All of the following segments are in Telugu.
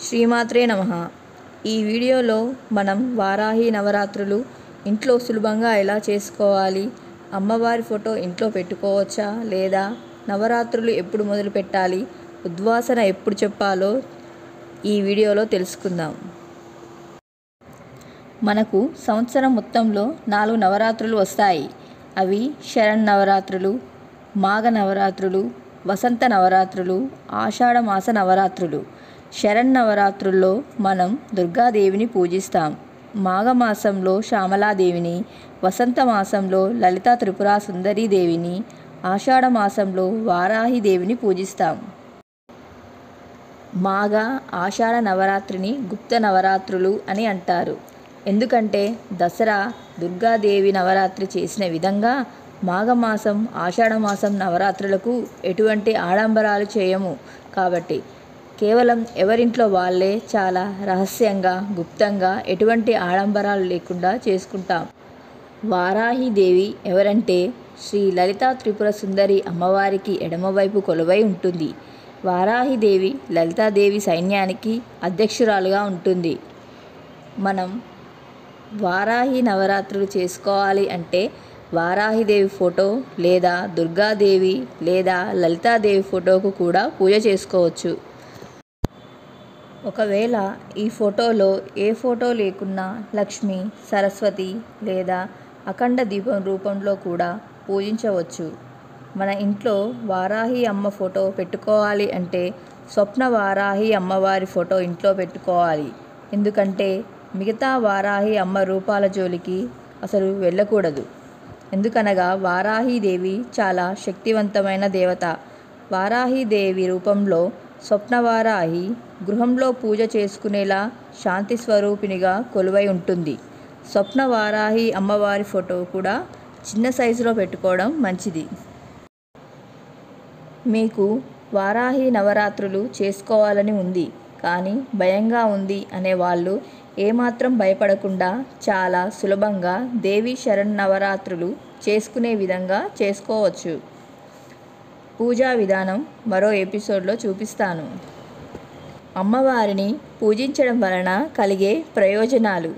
శ్రీమాత్రే నమః. ఈ వీడియోలో మనం వారాహి నవరాత్రులు ఇంట్లో సులభంగా ఎలా చేసుకోవాలి, అమ్మవారి ఫోటో ఇంట్లో పెట్టుకోవచ్చా లేదా, నవరాత్రులు ఎప్పుడు మొదలు పెట్టాలి, ఉద్వాసన ఎప్పుడు చెప్పాలో ఈ వీడియోలో తెలుసుకుందాం. మనకు సంవత్సరం మొత్తంలో 4 నవరాత్రులు వస్తాయి. అవి శరన్నవరాత్రులు, మాఘ నవరాత్రులు, వసంత నవరాత్రులు, ఆషాఢ మాస నవరాత్రులు. శరన్నవరాత్రుల్లో మనం దుర్గాదేవిని పూజిస్తాం. మాఘమాసంలో శ్యామలాదేవిని, వసంత మాసంలో లలితా త్రిపురా సుందరీ దేవిని, ఆషాఢ మాసంలో వారాహి దేవిని పూజిస్తాం. మాఘ, ఆషాఢ నవరాత్రిని గుప్త నవరాత్రులు అని అంటారు. ఎందుకంటే దసరా దుర్గాదేవి నవరాత్రి చేసిన విధంగా మాఘమాసం, ఆషాఢమాసం నవరాత్రులకు ఎటువంటి ఆడంబరాలు చేయము. కాబట్టి కేవలం ఎవరింట్లో వాళ్ళే చాలా రహస్యంగా, గుప్తంగా, ఎటువంటి ఆడంబరాలు లేకుండా చేసుకుంటాం. వారాహిదేవి ఎవరంటే శ్రీ లలితా త్రిపుర సుందరి అమ్మవారికి ఎడమవైపు కొలువై ఉంటుంది. వారాహిదేవి లలితాదేవి సైన్యానికి అధ్యక్షురాలుగా ఉంటుంది. మనం వారాహి నవరాత్రులు చేసుకోవాలి అంటే వారాహిదేవి ఫోటో లేదా దుర్గాదేవి లేదా లలితాదేవి ఫోటోకు కూడా పూజ చేసుకోవచ్చు. ఒకవేళ ఈ ఫోటోలో ఏ ఫోటో లేకున్నా లక్ష్మి, సరస్వతి లేదా అఖండ దీపం రూపంలో కూడా పూజించవచ్చు. మన ఇంట్లో వారాహి అమ్మ ఫోటో పెట్టుకోవాలి అంటే స్వప్న వారాహి అమ్మవారి ఫోటో ఇంట్లో పెట్టుకోవాలి. ఎందుకంటే మిగతా వారాహి అమ్మ రూపాల జోలికి అసలు వెళ్ళకూడదు. ఎందుకనగా వారాహిదేవి చాలా శక్తివంతమైన దేవత. వారాహిదేవి రూపంలో స్వప్నవారాహి గృహంలో పూజ చేసుకునేలా శాంతి స్వరూపిణిగా కొలువై ఉంటుంది. స్వప్నవారాహి అమ్మవారి ఫోటో కూడా చిన్న సైజులో పెట్టుకోవడం మంచిది. మీకు వారాహి నవరాత్రులు చేసుకోవాలని ఉంది కానీ భయంగా ఉంది అనేవాళ్ళు ఏమాత్రం భయపడకుండా చాలా సులభంగా దేవి శరన్నవరాత్రులు చేసుకునే విధంగా చేసుకోవచ్చు. పూజా విధానం మరో ఎపిసోడ్లో చూపిస్తాను. అమ్మవారిని పూజించడం వలన కలిగే ప్రయోజనాలు: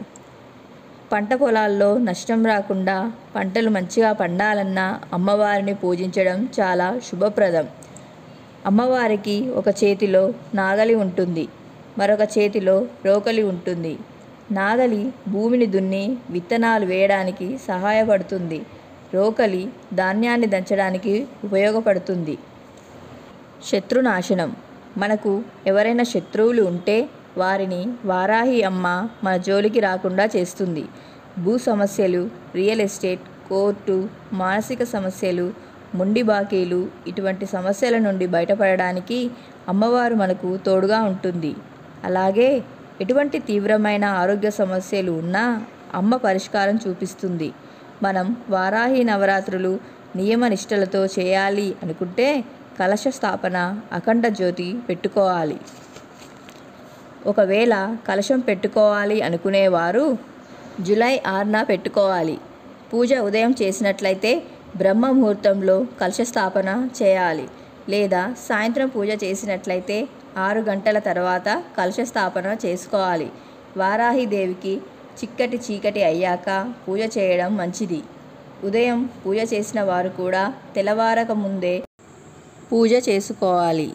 పంట పొలాల్లో నష్టం రాకుండా, పంటలు మంచిగా పండాలన్నా అమ్మవారిని పూజించడం చాలా శుభప్రదం. అమ్మవారికి ఒక చేతిలో నాగలి ఉంటుంది, మరొక చేతిలో రోకలి ఉంటుంది. నాగలి భూమిని దున్ని విత్తనాలు వేయడానికి సహాయపడుతుంది. రోకలి ధాన్యాన్ని దంచడానికి ఉపయోగపడుతుంది. శత్రునాశనం: మనకు ఎవరైనా శత్రువులు ఉంటే వారిని వారాహి అమ్మ మన జోలికి రాకుండా చేస్తుంది. భూ సమస్యలు, రియల్ ఎస్టేట్, కోర్టు, మానసిక సమస్యలు, మొండి బాకీలు ఇటువంటి సమస్యల నుండి బయటపడడానికి అమ్మవారు మనకు తోడుగా ఉంటుంది. అలాగే ఎటువంటి తీవ్రమైన ఆరోగ్య సమస్యలు ఉన్నా అమ్మ పరిష్కారం చూపిస్తుంది. మనం వారాహి నవరాత్రులు నియమ నిష్టలతో చేయాలి అనుకుంటే కలశ స్థాపన, అఖండ జ్యోతి పెట్టుకోవాలి. ఒకవేళ కలశం పెట్టుకోవాలి అనుకునేవారు జూలై 6న పెట్టుకోవాలి. పూజ ఉదయం చేసినట్లయితే బ్రహ్మ ముహూర్తంలో కలశ స్థాపన చేయాలి. లేదా సాయంత్రం పూజ చేసినట్లయితే 6 గంటల తర్వాత కలశ స్థాపన చేసుకోవాలి. వారాహిదేవికి చిక్కటి చీకటి అయ్యాక పూజ చేయడం మంచిది. ఉదయం పూజ చేసిన వారు కూడా తెల్లవారక ముందే పూజ చేసుకోవాలి.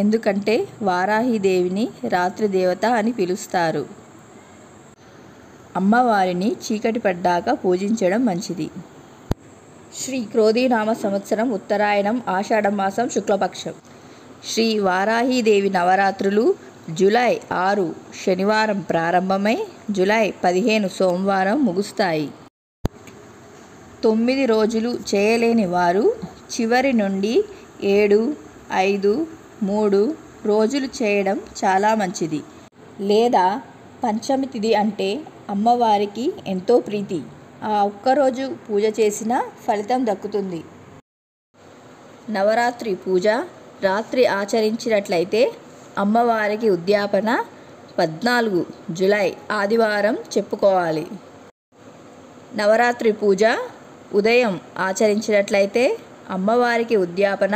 ఎందుకంటే వారాహిదేవిని రాత్రి దేవత అని పిలుస్తారు. అమ్మవారిని చీకటి పడ్డాక పూజించడం మంచిది. శ్రీ క్రోధీనామ సంవత్సరం ఉత్తరాయణం, ఆషాఢమాసం, శుక్లపక్షం. శ్రీ వారాహిదేవి నవరాత్రులు జూలై 6 శనివారం ప్రారంభమై జూలై 15 సోమవారం ముగుస్తాయి. 9 రోజులు చేయలేని వారు చివరి నుండి 7, 5, 3 రోజులు చేయడం చాలా మంచిది. లేదా పంచమి తిథి అంటే అమ్మవారికి ఎంతో ప్రీతి. ఆ ఒక్కరోజు పూజ చేసినా ఫలితం దక్కుతుంది. నవరాత్రి పూజ రాత్రి ఆచరించినట్లయితే అమ్మవారికి ఉద్యాపన 14 జూలై ఆదివారం చెప్పుకోవాలి. నవరాత్రి పూజ ఉదయం ఆచరించినట్లయితే అమ్మవారికి ఉద్యాపన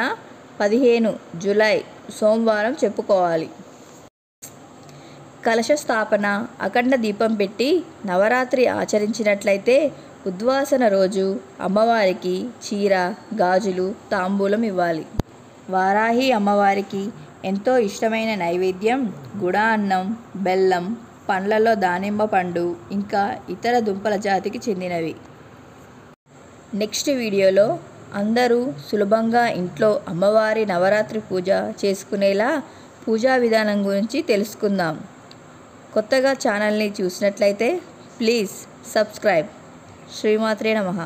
15 జూలై సోమవారం చెప్పుకోవాలి. కలశ స్థాపన, అఖండ దీపం పెట్టి నవరాత్రి ఆచరించినట్లయితే ఉద్వాసన రోజు అమ్మవారికి చీర, గాజులు, తాంబూలం ఇవ్వాలి. వారాహి అమ్మవారికి ఎంతో ఇష్టమైన నైవేద్యం గుడ అన్నం, బెల్లం, పండ్లలో దానిమ్మ పండు, ఇంకా ఇతర దుంపల జాతికి చెందినవి. నెక్స్ట్ వీడియోలో అందరూ సులభంగా ఇంట్లో అమ్మవారి నవరాత్రి పూజ చేసుకునేలా పూజా విధానం గురించి తెలుసుకుందాం. కొత్తగా ఛానల్ని చూసినట్లయితే ప్లీజ్ సబ్స్క్రైబ్. శ్రీమాత్రే నమః.